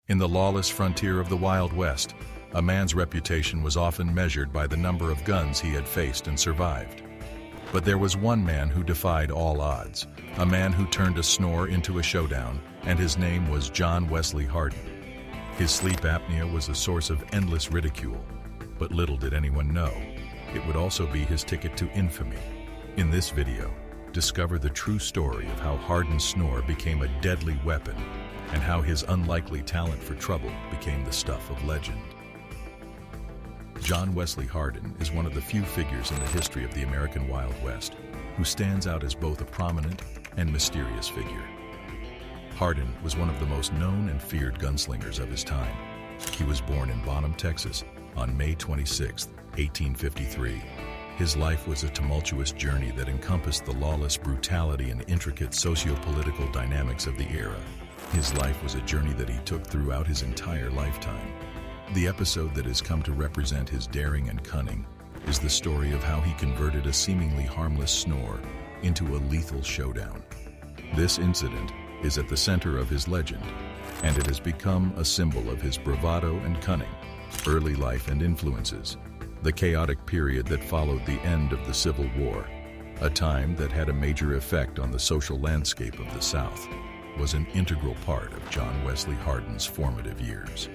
In the lawless frontier of the Wild West, a man's reputation was often measured by the number of guns he had faced and survived. But there was one man who defied all odds, a man who turned a snore into a showdown, and his name was John Wesley Hardin. His sleep apnea was a source of endless ridicule, but little did anyone know, it would also be his ticket to infamy. In this video, discover the true story of how Hardin's snore became a deadly weapon and how his unlikely talent for trouble became the stuff of legend. John Wesley Hardin is one of the few figures in the history of the American Wild West who stands out as both a prominent and mysterious figure. Hardin was one of the most known and feared gunslingers of his time. He was born in Bonham, Texas, on May 26, 1853. His life was a tumultuous journey that encompassed the lawless brutality and intricate socio-political dynamics of the era. His life was a journey that he took throughout his entire lifetime. The episode that has come to represent his daring and cunning is the story of how he converted a seemingly harmless snore into a lethal showdown. This incident is at the center of his legend, and it has become a symbol of his bravado and cunning, early life and influences, the chaotic period that followed the end of the Civil War, a time that had a major effect on the social landscape of the South, was an integral part of John Wesley Hardin's formative years.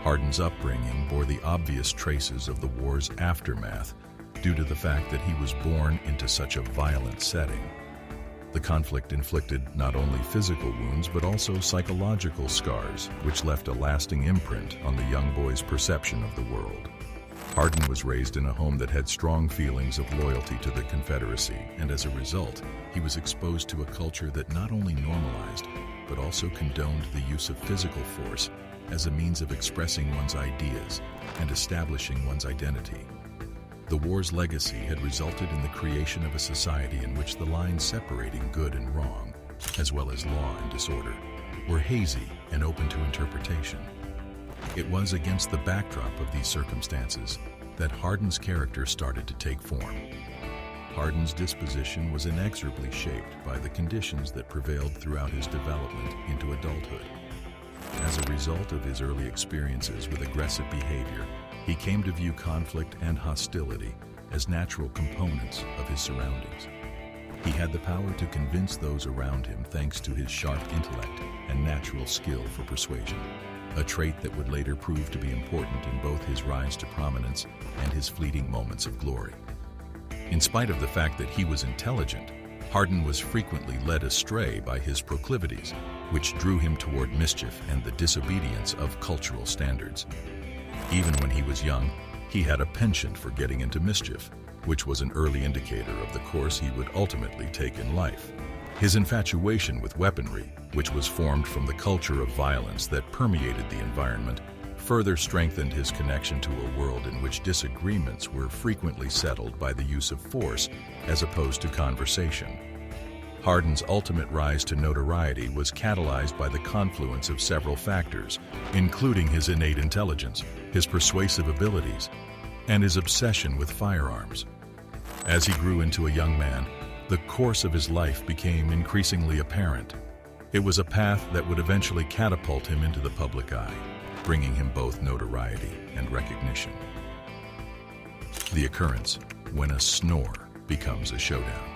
Hardin's upbringing bore the obvious traces of the war's aftermath due to the fact that he was born into such a violent setting. The conflict inflicted not only physical wounds but also psychological scars, which left a lasting imprint on the young boy's perception of the world. Hardin was raised in a home that had strong feelings of loyalty to the Confederacy, and as a result, he was exposed to a culture that not only normalized, but also condoned the use of physical force as a means of expressing one's ideas and establishing one's identity. The war's legacy had resulted in the creation of a society in which the lines separating good and wrong, as well as law and disorder, were hazy and open to interpretation. It was against the backdrop of these circumstances that Hardin's character started to take form. Hardin's disposition was inexorably shaped by the conditions that prevailed throughout his development into adulthood. As a result of his early experiences with aggressive behavior, he came to view conflict and hostility as natural components of his surroundings. He had the power to convince those around him thanks to his sharp intellect and natural skill for persuasion, a trait that would later prove to be important in both his rise to prominence and his fleeting moments of glory. In spite of the fact that he was intelligent, Hardin was frequently led astray by his proclivities, which drew him toward mischief and the disobedience of cultural standards. Even when he was young, he had a penchant for getting into mischief, which was an early indicator of the course he would ultimately take in life. His infatuation with weaponry, which was formed from the culture of violence that permeated the environment, further strengthened his connection to a world in which disagreements were frequently settled by the use of force as opposed to conversation. Hardin's ultimate rise to notoriety was catalyzed by the confluence of several factors, including his innate intelligence, his persuasive abilities, and his obsession with firearms. As he grew into a young man, the course of his life became increasingly apparent. It was a path that would eventually catapult him into the public eye, bringing him both notoriety and recognition. The occurrence when a snore becomes a showdown.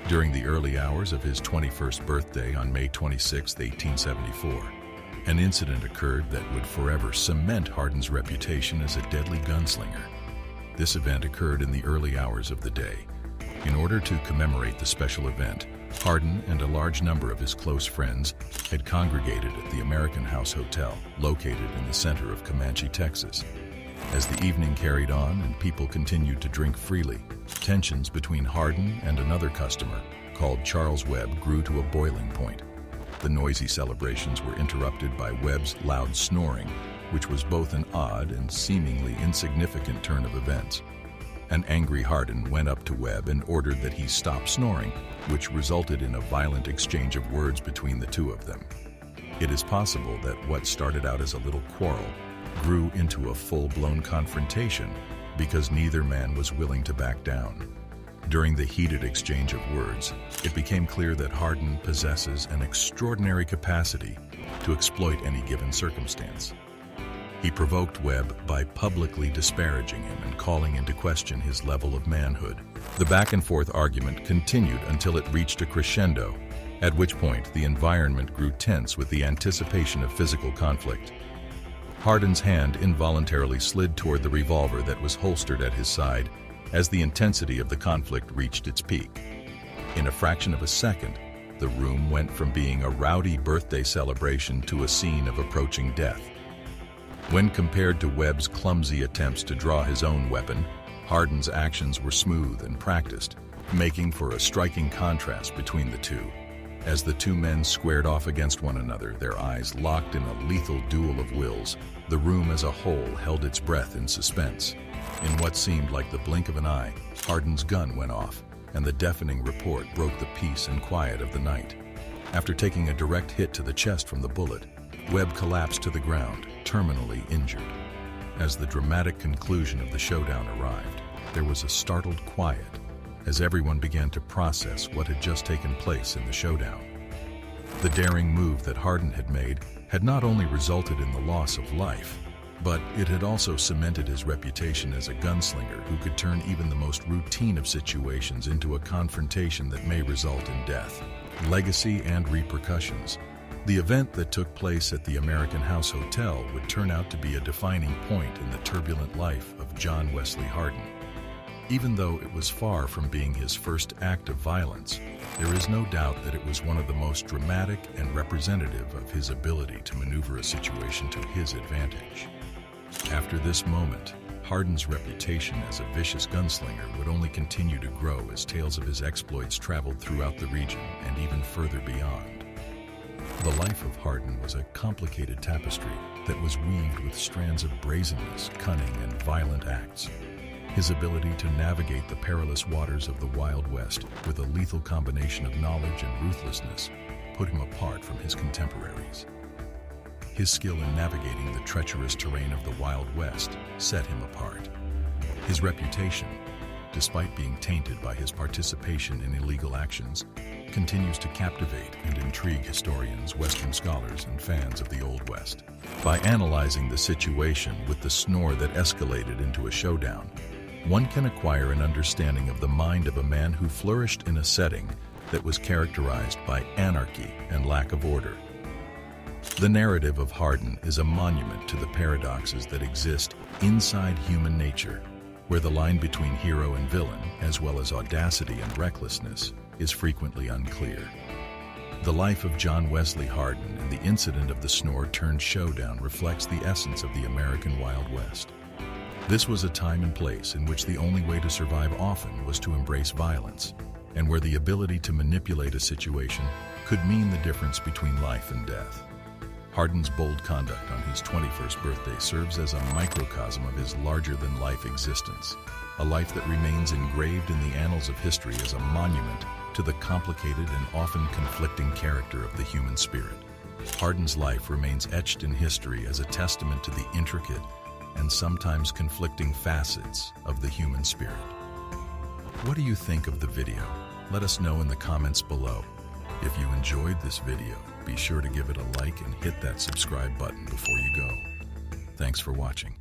During the early hours of his 21st birthday on May 26, 1874, an incident occurred that would forever cement Hardin's reputation as a deadly gunslinger. This event occurred in the early hours of the day. In order to commemorate the special event, Hardin and a large number of his close friends had congregated at the American House Hotel, located in the center of Comanche, Texas. As the evening carried on and people continued to drink freely, tensions between Hardin and another customer, called Charles Webb, grew to a boiling point. The noisy celebrations were interrupted by Webb's loud snoring, which was both an odd and seemingly insignificant turn of events. An angry Hardin went up to Webb and ordered that he stop snoring, which resulted in a violent exchange of words between the two of them. It is possible that what started out as a little quarrel grew into a full-blown confrontation because neither man was willing to back down. During the heated exchange of words, it became clear that Hardin possesses an extraordinary capacity to exploit any given circumstance. He provoked Webb by publicly disparaging him and calling into question his level of manhood. The back-and-forth argument continued until it reached a crescendo, at which point the environment grew tense with the anticipation of physical conflict. Hardin's hand involuntarily slid toward the revolver that was holstered at his side as the intensity of the conflict reached its peak. In a fraction of a second, the room went from being a rowdy birthday celebration to a scene of approaching death. When compared to Webb's clumsy attempts to draw his own weapon, Hardin's actions were smooth and practiced, making for a striking contrast between the two. As the two men squared off against one another, their eyes locked in a lethal duel of wills, the room as a whole held its breath in suspense. In what seemed like the blink of an eye, Hardin's gun went off, and the deafening report broke the peace and quiet of the night. After taking a direct hit to the chest from the bullet, Webb collapsed to the ground, terminally injured. As the dramatic conclusion of the showdown arrived, there was a startled quiet as everyone began to process what had just taken place in the showdown. The daring move that Hardin had made had not only resulted in the loss of life, but it had also cemented his reputation as a gunslinger who could turn even the most routine of situations into a confrontation that may result in death. Legacy and repercussions. The event that took place at the American House Hotel would turn out to be a defining point in the turbulent life of John Wesley Hardin. Even though it was far from being his first act of violence, there is no doubt that it was one of the most dramatic and representative of his ability to maneuver a situation to his advantage. After this moment, Hardin's reputation as a vicious gunslinger would only continue to grow as tales of his exploits traveled throughout the region and even further beyond. The life of Hardin was a complicated tapestry that was weaved with strands of brazenness, cunning, and violent acts. His ability to navigate the perilous waters of the Wild West with a lethal combination of knowledge and ruthlessness put him apart from his contemporaries. His skill in navigating the treacherous terrain of the Wild West set him apart. His reputation, despite being tainted by his participation in illegal actions, continues to captivate and intrigue historians, Western scholars, and fans of the Old West. By analyzing the situation with the SNORE that escalated into a showdown, one can acquire an understanding of the mind of a man who flourished in a setting that was characterized by anarchy and lack of order. The narrative of Hardin is a monument to the paradoxes that exist inside human nature, where the line between hero and villain, as well as audacity and recklessness, is frequently unclear. The life of John Wesley Hardin and the incident of the SNORE turned showdown reflects the essence of the American Wild West. This was a time and place in which the only way to survive often was to embrace violence, and where the ability to manipulate a situation could mean the difference between life and death. Hardin's bold conduct on his 21st birthday serves as a microcosm of his larger-than-life existence, a life that remains engraved in the annals of history as a monument to the complicated and often conflicting character of the human spirit. Hardin's life remains etched in history as a testament to the intricate and sometimes conflicting facets of the human spirit. What do you think of the video? Let us know in the comments below. If you enjoyed this video, be sure to give it a like and hit that subscribe button before you go. Thanks for watching.